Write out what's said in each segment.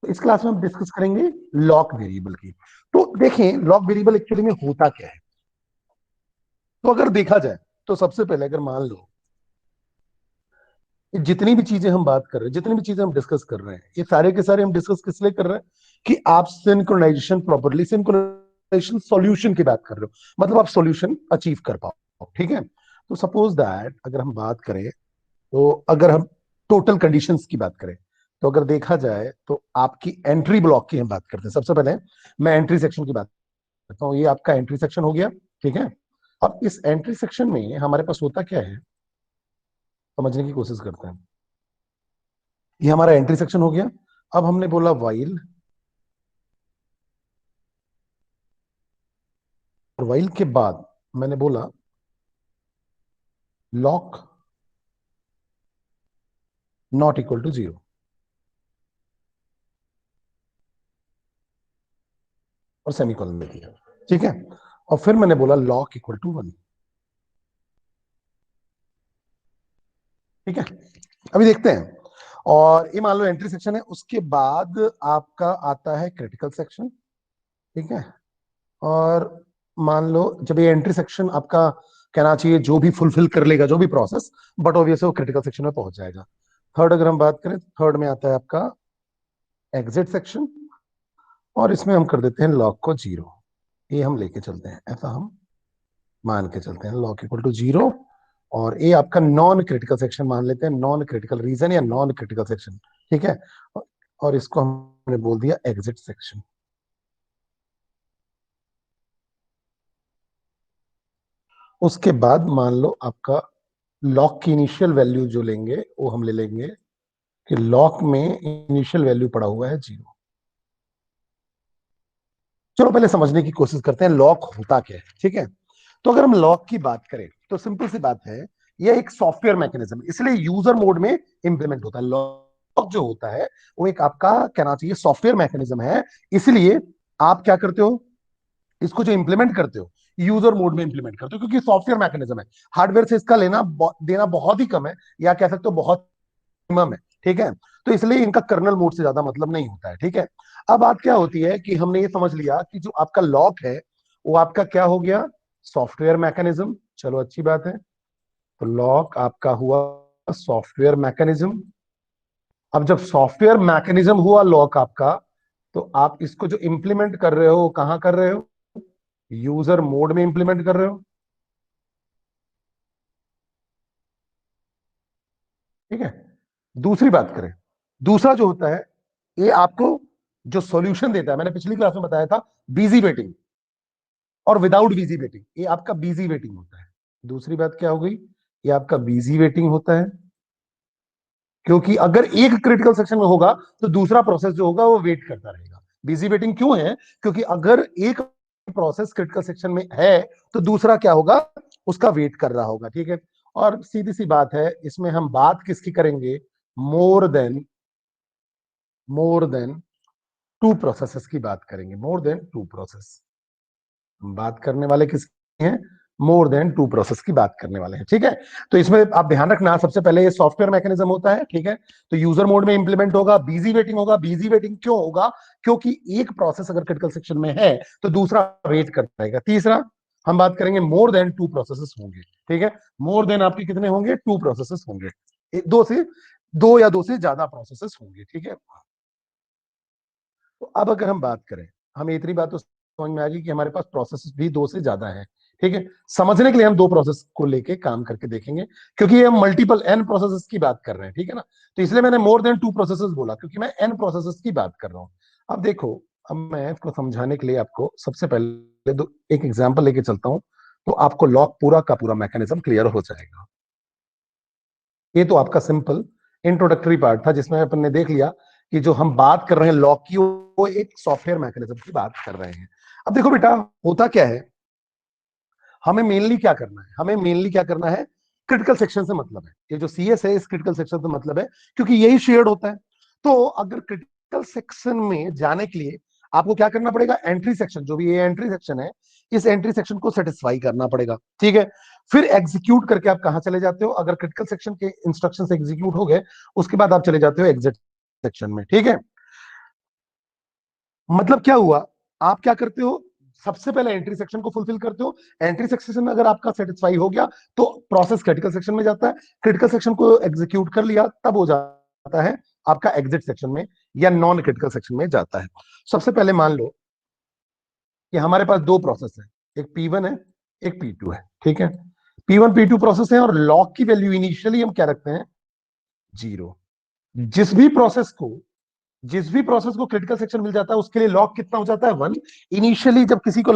तो इस क्लास में हम डिस्कस करेंगे लॉक वेरिएबल की। तो देखें लॉक वेरिएबल एक्चुअली में होता क्या है। तो अगर देखा जाए तो सबसे पहले अगर मान लो ये जितनी भी चीजें हम बात कर रहे हैं, जितनी भी चीजें हम डिस्कस कर रहे हैं, ये सारे के सारे हम डिस्कस किस लिए कर रहे हैं कि आप सिंक्रोनाइजेशन प्रॉपरली, सिंक्रोनाइजेशन सॉल्यूशन की बात कर रहे हो, मतलब आप सॉल्यूशन अचीव कर पाओ। ठीक है। तो सपोज दैट अगर हम बात करें, तो अगर हम टोटल कंडीशंस की बात करें, तो अगर देखा जाए तो आपकी एंट्री ब्लॉक की हम बात करते हैं। सबसे पहले मैं एंट्री सेक्शन की बात करता हूँ। ये आपका एंट्री सेक्शन हो गया। ठीक है। अब इस एंट्री सेक्शन में हमारे पास होता क्या है, समझने की कोशिश करते हैं। ये हमारा एंट्री सेक्शन हो गया। अब हमने बोला वाइल, और वाइल के बाद मैंने बोला lock not equal to zero, और सेमीकोलन दे दिया। ठीक है। और फिर मैंने बोला लॉक इक्वल टू वन। ठीक है। अभी देखते हैं। और ये मान लो एंट्री सेक्शन है, उसके बाद आपका आता है क्रिटिकल सेक्शन। ठीक है। और मान लो जब ये एंट्री सेक्शन आपका कहना चाहिए जो भी फुलफिल कर लेगा, जो भी प्रोसेस, बट ऑब्वियसली वो क्रिटिकल सेक्शन में पहुंच जाएगा। थर्ड अगर हम बात करें, थर्ड में आता है आपका एग्जिट सेक्शन, और इसमें हम कर देते हैं लॉक को जीरो। ये हम लेके चलते हैं, ऐसा हम मान के चलते हैं लॉक इक्वल टू जीरो। और ये आपका नॉन क्रिटिकल सेक्शन मान लेते हैं, नॉन क्रिटिकल रीजन या नॉन क्रिटिकल सेक्शन। ठीक है। और इसको हमने बोल दिया एग्जिट सेक्शन। उसके बाद मान लो आपका लॉक की इनिशियल वैल्यू जो लेंगे वो हम ले लेंगे कि लॉक में इनिशियल वैल्यू पड़ा हुआ है जीरो। चलो पहले समझने की कोशिश करते हैं लॉक होता क्या है। ठीक है। तो अगर हम लॉक की बात करें तो सिंपल सी बात है, यह एक सॉफ्टवेयर मैकेनिज्म, इसलिए यूजर मोड में इंप्लीमेंट होता है। लॉक जो होता है वो एक आपका कहना चाहिए सॉफ्टवेयर मैकेनिज्म है। इसलिए आप क्या करते हो, इसको जो इंप्लीमेंट करते हो यूजर मोड में इंप्लीमेंट करते हो, क्योंकि सॉफ्टवेयर मैकेनिज्म है। हार्डवेयर से इसका लेना देना बहुत ही कम है, या कह सकते हो बहुत मिनिमम है। ठीक है। तो इसलिए इनका कर्नल मोड से ज्यादा मतलब नहीं होता है। ठीक है। अब बात क्या होती है कि हमने ये समझ लिया कि जो आपका लॉक है वो आपका क्या हो गया, सॉफ्टवेयर मैकेनिज्म। चलो अच्छी बात है। तो लॉक आपका हुआ सॉफ्टवेयर मैकेनिज्म। अब जब सॉफ्टवेयर मैकेनिज्म हुआ लॉक आपका, तो आप इसको जो इंप्लीमेंट कर रहे हो कहां कर रहे हो, यूजर मोड में इंप्लीमेंट कर रहे हो। ठीक है। दूसरी बात करें, दूसरा जो होता है ये आपको जो सॉल्यूशन देता है, मैंने पिछली क्लास में बताया था बिजी वेटिंग और विदाउट बिजी वेटिंग, ये आपका बिजी वेटिंग होता है। दूसरी बात क्या हो गई, ये आपका बिजी वेटिंग होता है, क्योंकि अगर एक क्रिटिकल सेक्शन में होगा तो दूसरा प्रोसेस जो होगा वो वेट करता रहेगा। बिजी वेटिंग क्यों है, क्योंकि अगर एक प्रोसेस क्रिटिकल सेक्शन में है तो दूसरा क्या होगा, उसका वेट कर रहा होगा। ठीक है। और सीधी सी बात है, इसमें हम बात किसकी करेंगे, more than more than two processes की बात करेंगे। मोर देन टू प्रोसेस हम बात करने वाले किसकी हैं, मोर देन टू प्रोसेस की बात करने वाले हैं। ठीक है। तो इसमें आप ध्यान रखना, सबसे पहले ये सॉफ्टवेयर मैकेनिज्म होता है। ठीक है। तो यूजर मोड में इंप्लीमेंट होगा, बिजी वेटिंग होगा। बिजी वेटिंग क्यों होगा, क्योंकि एक प्रोसेस अगर क्रिटिकल सेक्शन में है तो दूसरा वेट करता रहेगा। तीसरा हम बात करेंगे मोर देन टू प्रोसेसेस होंगे। ठीक है। मोर देन आपके कितने होंगे, टू प्रोसेसेस होंगे। दो या दो से ज्यादा प्रोसेसेस होंगे। ठीक है। तो अब अगर हम बात करें, हमें इतनी बात तो समझ में आ गई कि हमारे पास प्रोसेस भी दो से ज्यादा है। ठीक है। समझने के लिए हम दो प्रोसेस को लेके काम करके देखेंगे, क्योंकि ये हम मल्टीपल एन प्रोसेसेस की बात कर रहे हैं। ठीक है ना। तो इसलिए मैंने मोर देन टू प्रोसेसेस बोला, क्योंकि मैं एन प्रोसेसेस की बात कर रहा हूं। अब देखो, अब मैं इसको समझाने के लिए आपको सबसे पहले एक एग्जाम्पल लेके चलता हूं, तो आपको लॉक पूरा का पूरा मैकेनिज्म क्लियर हो जाएगा। ये तो आपका सिंपल इंट्रोडक्टरी पार्ट था, जिसमें अपन ने देख लिया कि जो हम बात कर रहे हैं लॉक की, वो एक सॉफ्टवेयर मैकेनिज्म की बात कर रहे हैं। अब देखो बेटा, होता क्या है, हमें मेनली क्या करना है, हमें मेनली क्या करना है, क्रिटिकल सेक्शन से मतलब है। ये जो सीएस है इस क्रिटिकल सेक्शन से मतलब है, क्योंकि यही शेयर्ड होता है। तो अगर क्रिटिकल सेक्शन में जाने के लिए आपको क्या करना पड़ेगा, एंट्री सेक्शन, जो भी ये एंट्री सेक्शन है, इस एंट्री सेक्शन को सेटिस्फाई करना पड़ेगा। ठीक है। फिर एग्जीक्यूट करके आप कहां चले जाते हो, अगर क्रिटिकल सेक्शन के इंस्ट्रक्शन एग्जीक्यूट हो गए, उसके बाद आप चले जाते हो एग्जिट सेक्शन में। ठीक है। मतलब क्या हुआ, आप क्या करते हो, सबसे पहले एंट्री सेक्शन को फुलफिल करते हो, एंट्री सेक्शन अगर आपका सेटिस्फाई हो गया तो प्रोसेस क्रिटिकल सेक्शन में जाता है, क्रिटिकल सेक्शन को एग्जीक्यूट कर लिया तब हो जाता है आपका एग्जिट सेक्शन में या नॉन क्रिटिकल सेक्शन में जाता है। सबसे पहले मान लो कि हमारे पास दो प्रोसेस है, एक P1 है, एक P2 है, ठीक है। P1 P2 प्रोसेस है और लॉग की वैल्यू इनिशियली हम क्या रखते हैं, 0। जिस भी प्रोसेस को जिस भी प्रोसेस को क्रिटिकल सेक्शन मिल जाता है उसके लिए लॉग कितना हो जाता है, 1। इनिशियली जब किसी को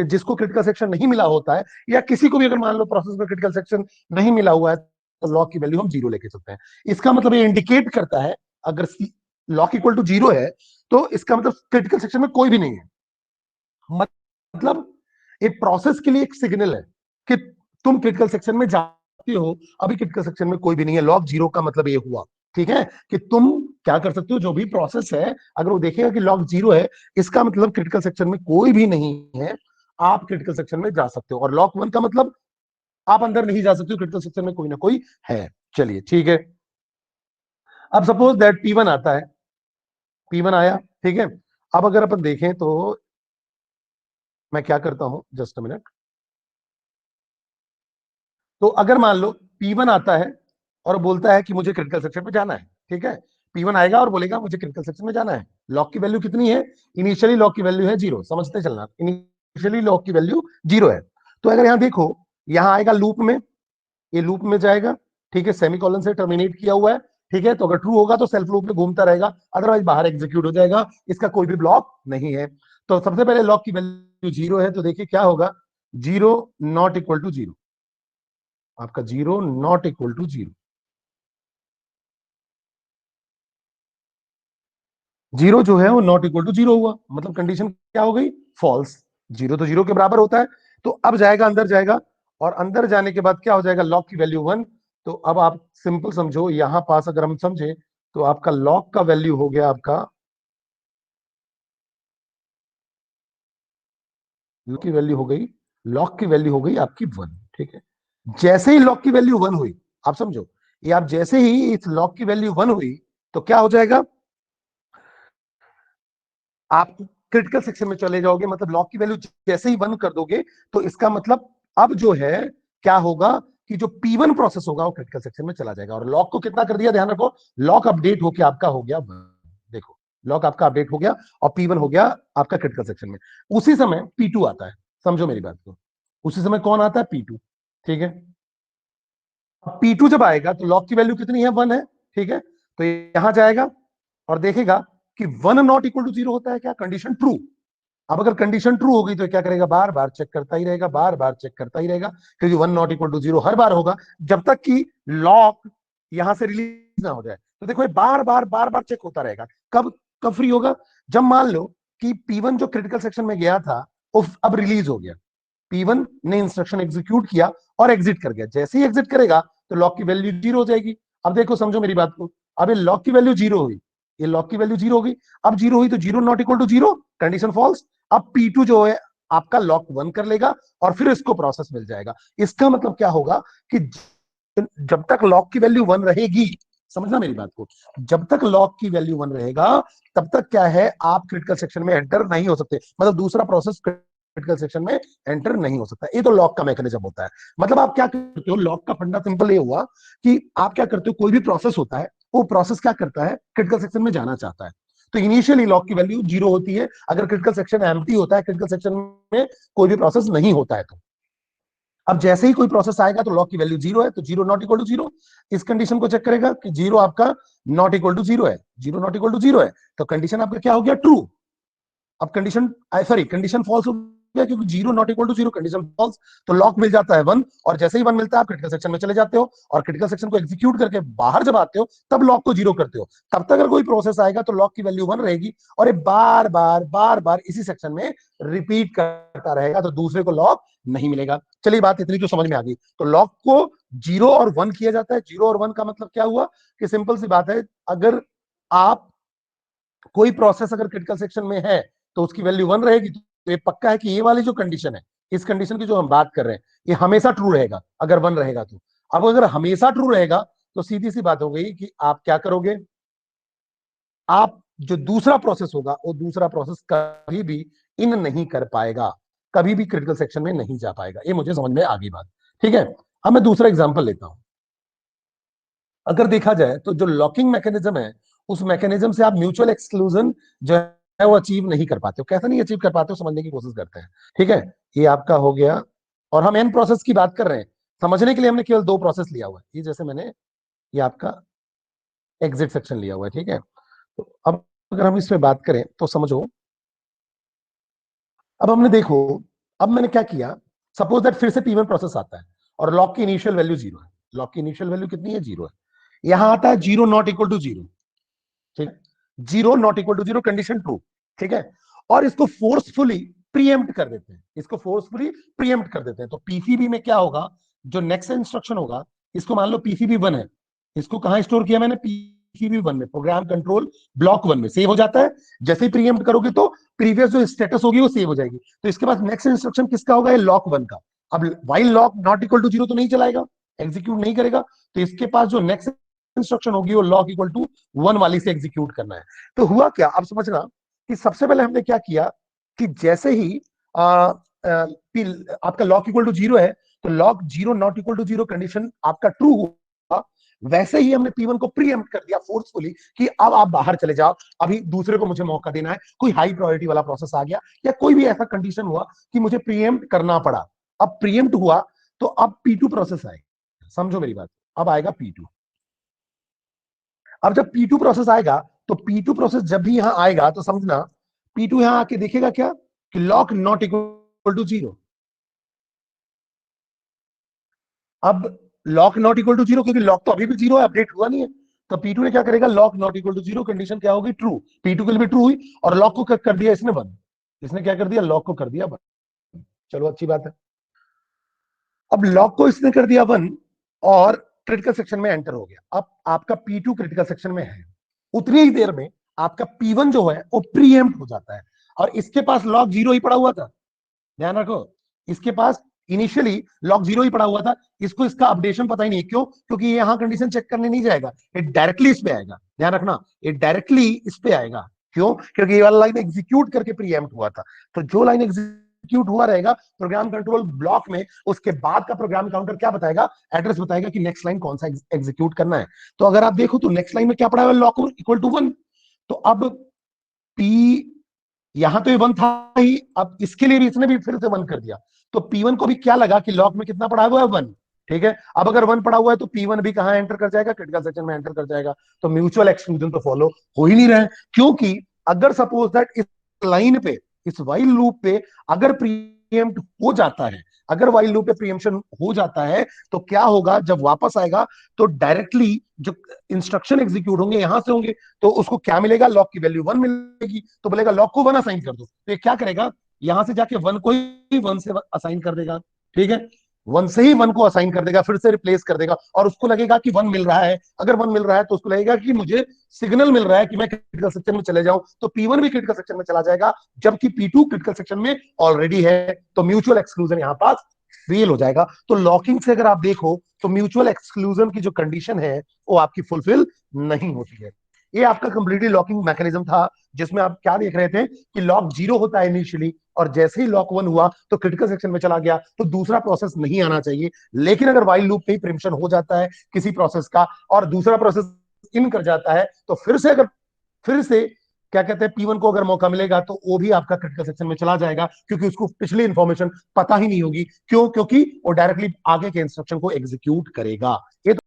जिसको क्रिटिकल सेक्शन नहीं मिला होता है, या किसी को भी अगर मान लो प्रोसेस में क्रिटिकल सेक्शन नहीं मिला हुआ है, तो लॉग की वैल्यू हम 0 लेके चलते हैं। इसका मतलब ये इंडिकेट करता है, अगर लॉग इक्वल टू 0 है तो इसका मतलब क्रिटिकल सेक्शन में कोई भी नहीं है। मतलब एक प्रोसेस के लिए एक सिग्नल है कि तुम क्रिटिकल सेक्शन में जाते हो, अभी क्रिटिकल सेक्शन में कोई भी नहीं है, लॉग 0 का मतलब ये हुआ, ठीक है, कि तुम क्या कर सकते हो, जो भी प्रोसेस है अगर वो देखेगा कि लॉग 0 है, इसका मतलब क्रिटिकल सेक्शन में कोई भी नहीं है, आप क्रिटिकल सेक्शन में जा सकते हो। और लॉग 1 का मतलब आप अंदर नहीं जा सकते हो, क्रिटिकल सेक्शन में कोई ना कोई है। चलिए ठीक है, अब सपोज दैट P1 आता है, P1 आया, ठीक है। अब अगर अपन देखें तो मैं क्या करता हूं, जस्ट अ मिनट। तो अगर मान लो P1 आता है और बोलता है कि मुझे क्रिटिकल सेक्शन में जाना है, ठीक है। P1 आएगा और बोलेगा मुझे क्रिटिकल सेक्शन में जाना है। लॉक की वैल्यू कितनी है, इनिशियली लॉक की वैल्यू है 0, समझते चलना, इनिशियली लॉक की वैल्यू 0 है। तो अगर यहां देखो, यहां आएगा लूप में, ये लूप में जाएगा, ठीक है, सेमीकोलन से टर्मिनेट किया हुआ है, ठीक है। तो अगर ट्रू होगा तो सेल्फ लूप में घूमता रहेगा, अदरवाइज बाहर एग्जीक्यूट हो जाएगा, इसका कोई भी ब्लॉक नहीं है। तो सबसे पहले लॉक की वैल्यू 0 है, तो देखिए क्या होगा, 0 नॉट इक्वल टू 0, आपका 0 नॉट इक्वल टू 0, 0 जो है वो नॉट इक्वल टू 0 हुआ, मतलब कंडीशन क्या हो गई, फॉल्स। 0 तो 0 के बराबर होता है। तो अब जाएगा, अंदर जाएगा, और अंदर जाने के बाद क्या हो जाएगा, लॉक की वैल्यू 1। तो अब आप सिंपल समझो, यहां पास अगर हम समझे तो आपका लॉक का वैल्यू हो गया, आपका लॉक की वैल्यू हो गई, लॉक की वैल्यू हो गई आपकी 1, ठीक है। जैसे ही लॉक की वैल्यू 1 हुई, आप समझो, ये आप जैसे ही इस लॉक की वैल्यू 1 हुई तो क्या हो जाएगा, आप क्रिटिकल सेक्शन में चले जाओगे, मतलब लॉक की वैल्यू जैसे ही 1 कर दोगे तो इसका मतलब अब जो है क्या होगा, कि जो P1 प्रोसेस होगा वो क्रिटिकल सेक्शन में चला जाएगा। और लॉक को कितना कर दिया, ध्यान रखो, लॉक अपडेट होके आपका हो गया 1। देखो, लॉक आपका अपडेट हो गया और P1 हो गया आपका क्रिटिकल सेक्शन में। उसी समय P2 आता है, समझो मेरी बात को, उसी समय कौन आता है, P2, ठीक है। अब P2 जब आएगा तो लॉक की वैल्यू कितनी है, 1 है, ठीक है। तो यहां जाएगा और देखेगा कि 1 नॉट इक्वल टू 0 होता है क्या, कंडीशन ट्रू। अब अगर कंडीशन ट्रू हो गई तो क्या करेगा, बार बार चेक करता ही रहेगा, बार बार चेक करता ही रहेगा, क्योंकि 1 नॉट इक्वल टू 0 हर बार होगा जब तक कि लॉक यहां से रिलीज ना हो जाए। तो देखो ये बार बार चेक होता रहेगा। कब कब फ्री होगा, जब मान लो कि P1 जो क्रिटिकल सेक्शन में गया था वो अब रिलीज हो गया, P1 ने इंस्ट्रक्शन एग्जीक्यूट किया और एग्जिट कर गया। जैसे ही एग्जिट करेगा तो लॉक की वैल्यू 0 हो जाएगी। अब देखो, समझो मेरी बात को, अब ये लॉक की वैल्यू 0 हुई, ये लॉक की वैल्यू 0 हो गई। अब 0 हुई तो 0 not equal to 0, condition false. अब P2 जो है आपका लॉक 1 कर लेगा और फिर इसको प्रोसेस मिल जाएगा। इसका मतलब क्या होगा कि जब तक लॉक की वैल्यू 1 रहेगी, समझना मेरी बात को, जब तक लॉक की वैल्यू 1 रहेगा तब तक क्या है, आप क्रिटिकल सेक्शन में एंटर नहीं हो सकते, मतलब दूसरा प्रोसेस क्रिटिकल सेक्शन में एंटर नहीं हो सकता। ये तो लॉक का मैकेनिज्म होता है। मतलब आप क्या करते हो, लॉक का फंडा सिंपल ये हुआ कि आप क्या करते हो, कोई भी प्रोसेस होता है वो प्रोसेस क्या करता है, क्रिटिकल सेक्शन में जाना चाहता है। तो इनिशियली लॉक की वैल्यू 0 होती है, अगर क्रिटिकल सेक्शन एम्प्टी होता है, क्रिटिकल सेक्शन में कोई भी प्रोसेस नहीं होता है तो। अब जैसे ही कोई प्रोसेस आएगा तो लॉक की वैल्यू 0 है, तो 0 नॉट इक्वल टू 0, इस कंडीशन को चेक करेगा कि 0 आपका नॉट इक्वल टू 0 है, 0 नॉट इक्वल टू 0 है, तो कंडीशन आपका क्या हो गया, ट्रू। अब कंडीशन, सॉरी, कंडीशन फॉल्स हो गया, क्योंकि 0 not equal to 0, condition false. तो लॉक मिल जाता है 1, और जैसे ही 1 मिलता है आप क्रिटिकल सेक्शन में चले जाते हो, और क्रिटिकल सेक्शन को एग्जीक्यूट करके बाहर जब आते हो तब लॉक को 0 करते हो। तब तक अगर कोई प्रोसेस आएगा तो लॉक की वैल्यू 1 रहेगी, और ये बार बार इसी सेक्शन में रिपीट करता रहेगा, तो दूसरे को लॉक नहीं मिलेगा। चलिए, बात इतनी तो समझ में आ गई। तो लॉक को 0 और 1 किया जाता है। 0 और 1 का मतलब क्या हुआ, कि सिंपल सी बात है, अगर आप कोई प्रोसेस अगर क्रिटिकल सेक्शन में है तो उसकी वैल्यू 1 रहेगी। तो ये पक्का है कि ये वाली जो कंडीशन है, इस कंडीशन की जो हम बात कर रहे हैं, ये हमेशा ट्रू रहेगा अगर 1 रहेगा तो। अब अगर हमेशा ट्रू रहेगा तो सीधी सी बात हो गई कि आप क्या करोगे, आप जो दूसरा प्रोसेस होगा वो दूसरा प्रोसेस कभी भी इन नहीं कर पाएगा, कभी भी क्रिटिकल सेक्शन में नहीं जा पाएगा। ये मुझे समझ में आ गई बात, ठीक है। अब मैं दूसरा एग्जांपल लेता हूं। अगर देखा जाए तो जो लॉकिंग मैकेनिज्म है, उस मैकेनिज्म से आप म्यूचुअल एक्सक्लूजन जो है वो अचीव नहीं कर पाते हो। कैसे नहीं अचीव कर पाते हो, समझने की कोशिश करते हैं, ठीक है। ये आपका हो गया, और हम एन प्रोसेस की बात कर रहे हैं। समझने के लिए हमने केवल दो प्रोसेस लिया हुआ है, ये जैसे मैंने ये आपका एग्जिट सेक्शन लिया हुआ है, ठीक है। तो अब अगर हम इस पे बात करें तो समझो, अब हमने देखो, अब मैंने क्या किया, सपोज दैट फिर से P1 प्रोसेस आता है और लॉक की इनिशियल वैल्यू जीरो है। लॉक की इनिशियल वैल्यू कितनी है, जीरो है। यहां आता है zero not equal to zero, ठीक, zero not equal to zero, condition true, ठीक है। और इसको फोर्सफुली प्रीएम्प्ट कर देते हैं, इसको फोर्सफुली प्रीएम्प्ट कर देते हैं। तो पीसीबी में क्या होगा, जो नेक्स्ट इंस्ट्रक्शन होगा, इसको मान लो पीसीबी वन है, इसको कहां स्टोर किया मैंने, पीसीबी वन में, प्रोग्राम कंट्रोल ब्लॉक वन में सेव हो जाता है। जैसे ही प्रीएम्प्ट करोगे तो प्रीवियस जो स्टेटस होगी वो सेव हो जाएगी। तो इसके बाद नेक्स्ट इंस्ट्रक्शन किसका होगा, ये लॉक वन का। अब while lock not equal to zero तो नहीं चलाएगा, एग्जीक्यूट नहीं करेगा। तो इसके पास जो नेक्स्ट इंस्ट्रक्शन होगी वो लॉक इक्वल टू वन वाली से एग्जीक्यूट करना है। तो हुआ क्या, अब समझना कि सबसे पहले हमने क्या किया कि जैसे ही आपका लॉक इक्वल टू जीरो है, तो lock zero not equal to zero condition आपका ट्रू हुआ। वैसे ही हमने P1 को प्रीएम्प्ट कर दिया फोर्सफुली कि अब आप बाहर चले जाओ, अभी दूसरे को मुझे मौका देना है। कोई हाई प्रायोरिटी वाला प्रोसेस आ गया या कोई भी ऐसा कंडीशन हुआ कि मुझे प्रीएम्प्ट करना पड़ा। अब प्रीएम्प्ट हुआ तो अब P2 प्रोसेस आएगा, समझो मेरी बात। अब आएगा P2। अब जब P2 प्रोसेस आएगा, तो P2 प्रोसेस जब भी यहां आएगा तो समझना P2 यहां आके देखेगा क्या, कि lock not equal to zero. अब lock not equal to zero, क्योंकि लॉक तो अभी भी जीरो है, अपडेट हुआ नहीं है। तो P2 ने क्या करेगा, lock not equal to zero, condition क्या होगी, ट्रू। P2 के लिए भी ट्रू हुई, और लॉक को कर दिया इसने वन। इसने क्या कर दिया, लॉक को कर दिया वन। चलो अच्छी बात है। अब लॉक को इसने कर दिया वन, और क्रिटिकल सेक्शन में एंटर हो गया। अब आपका P2 क्रिटिकल सेक्शन में है, उतनी ही देर में आपका P1 जो है वो प्रीएम्प्ट हो जाता है। और इसके पास लॉक जीरो ही पड़ा हुआ था, ध्यान रखो, इसके पास इनिशियली लॉक जीरो ही पड़ा हुआ था। इसको इसका अपडेशन पता ही नहीं, क्यों, क्योंकि ये यहां कंडीशन चेक करने नहीं जाएगा, ये डायरेक्टली इस पे आएगा। ध्यान रखना, ये डायरेक्टली इस पे आएगा। क्यों, क्योंकि ये वाला लाइन एग्जीक्यूट करके प्रीएम्प्ट हुआ था। तो जो लाइन एग्जीक्यूट हुआ रहेगा प्रोग्राम कंट्रोल ब्लॉक में, उसके बाद का प्रोग्राम काउंटर क्या बताएगा, एड्रेस बताएगा कि नेक्स्ट लाइन कौन सा एग्जीक्यूट करना है। तो अगर आप देखो तो नेक्स्ट लाइन में क्या पड़ा है, लॉक इक्वल टू वन। तो अब पी, यहां तो ये वन था ही, अब इसके लिए भी इसने भी फिर से वन कर दिया। तो P1 को भी क्या लगा कि लॉक में कितना पड़ा हुआ है, वन, ठीक है। अब अगर वन पड़ा हुआ है तो P1 भी कहां एंटर कर जाएगा, क्रिटिकल सेक्शन में एंटर कर जाएगा। तो म्यूचुअल एक्सक्लूजन तो फॉलो हो ही नहीं रहा है, क्योंकि अगर सपोज दैट इस लाइन पे, इस वाइल लूप पे अगर प्रीएम्प्ट हो जाता है, अगर वाइल लूप पे प्रीएम्पशन हो जाता है, तो क्या होगा, जब वापस आएगा तो डायरेक्टली जो इंस्ट्रक्शन एग्जीक्यूट होंगे यहां से होंगे। तो उसको क्या मिलेगा, लॉक की वैल्यू वन मिलेगी। तो बोलेगा लॉक को वन असाइन कर दो, तो ये क्या करेगा, यहां से जाके वन को ही वन से असाइन कर देगा, ठीक है। वन से ही वन को असाइन कर देगा, फिर से रिप्लेस कर देगा, और उसको लगेगा कि वन मिल रहा है। अगर वन मिल रहा है तो उसको लगेगा कि मुझे सिग्नल मिल रहा है कि मैं क्रिटिकल सेक्शन में चले जाऊं। तो P1 भी क्रिटिकल सेक्शन में चला जाएगा, जबकि P2 क्रिटिकल सेक्शन में ऑलरेडी है। तो म्यूचुअल एक्सक्लूजन यहां पास फेल हो जाएगा। तो लॉकिंग से अगर आप देखो तो म्यूचुअल एक्सक्लूजन की जो कंडीशन है वो आपकी फुलफिल नहीं होती है। ये आपका कंप्लीटली लॉकिंग मैकेनिज्म था, जिसमें आप क्या देख रहे थे कि लॉक जीरो होता है इनिशियली, और जैसे ही लॉक वन हुआ तो क्रिटिकल सेक्शन में चला गया, तो दूसरा प्रोसेस नहीं आना चाहिए। लेकिन अगर वाइल लूप पे ही प्रिम्पशन हो जाता है किसी प्रोसेस का, और दूसरा प्रोसेस इन कर जाता है, तो फिर से अगर फिर से क्या कहते हैं P1 को अगर मौका मिलेगा तो वो भी आपका क्रिटिकल सेक्शन में चला जाएगा, क्योंकि उसको पिछली इंफॉर्मेशन पता ही नहीं होगी। क्यों, क्योंकि वो डायरेक्टली आगे के इंस्ट्रक्शन को एग्जीक्यूट करेगा। ये तो